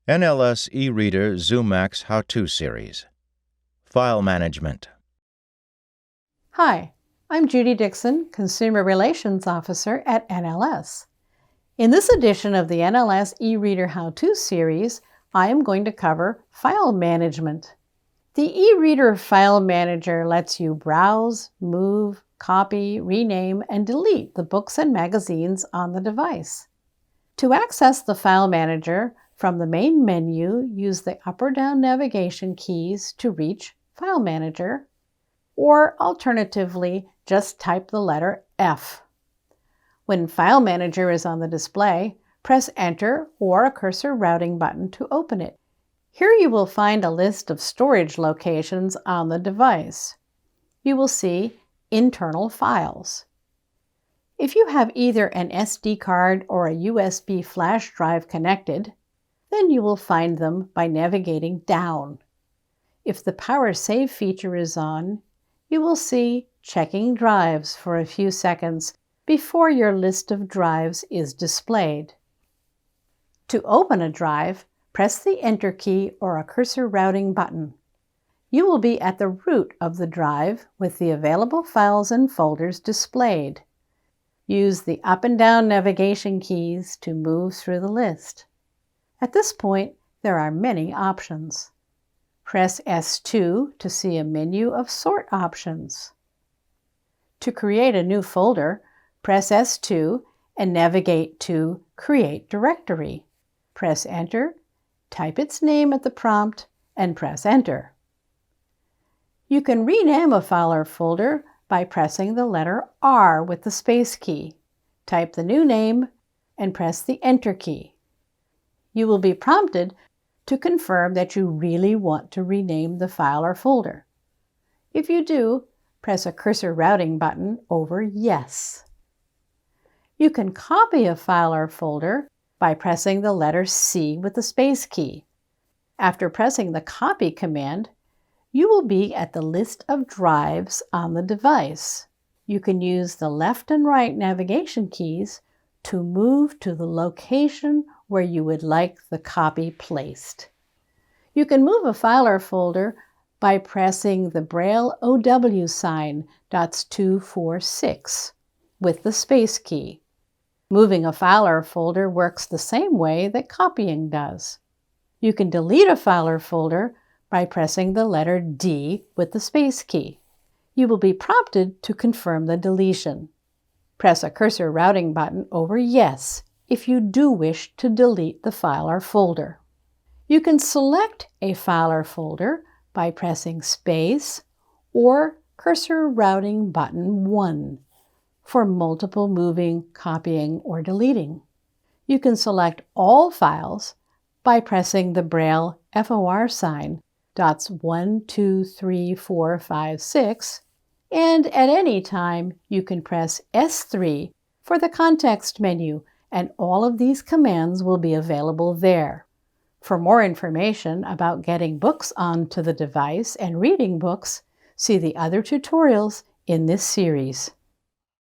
NLS eReader Zoomax How-To Series. File Management. Hi, I'm Judy Dixon, Consumer Relations Officer at NLS. In this edition of the NLS eReader How-To Series, I am going to cover file management. The eReader File Manager lets you browse, move, copy, rename, and delete the books and magazines on the device. To access the File Manager, from the main menu, use the up or down navigation keys to reach File Manager, or alternatively, just type the letter F. When File Manager is on the display, press Enter or a cursor routing button to open it. Here you will find a list of storage locations on the device. You will see Internal Files. If you have either an SD card or a USB flash drive connected, then you will find them by navigating down. If the Power Save feature is on, you will see Checking Drives for a few seconds before your list of drives is displayed. To open a drive, press the Enter key or a cursor routing button. You will be at the root of the drive with the available files and folders displayed. Use the up and down navigation keys to move through the list. At this point, there are many options. Press S2 to see a menu of sort options. To create a new folder, press S2 and navigate to Create Directory. Press Enter, type its name at the prompt, and press Enter. You can rename a file or folder by pressing the letter R with the space key. Type the new name and press the Enter key. You will be prompted to confirm that you really want to rename the file or folder. If you do, press a cursor routing button over Yes. You can copy a file or folder by pressing the letter C with the space key. After pressing the Copy command, you will be at the list of drives on the device. You can use the left and right navigation keys to move to the location where you would like the copy placed. You can move a file or folder by pressing the Braille OW sign .246 with the space key. Moving a file or folder works the same way that copying does. You can delete a file or folder by pressing the letter D with the space key. You will be prompted to confirm the deletion. Press a cursor routing button over Yes if you do wish to delete the file or folder. You can select a file or folder by pressing space or cursor routing button 1 for multiple moving, copying, or deleting. You can select all files by pressing the Braille FOR sign .1, 2, 3, 4, 5, 6, and at any time you can press S3 for the context menu, and all of these commands will be available there. For more information about getting books onto the device and reading books, see the other tutorials in this series.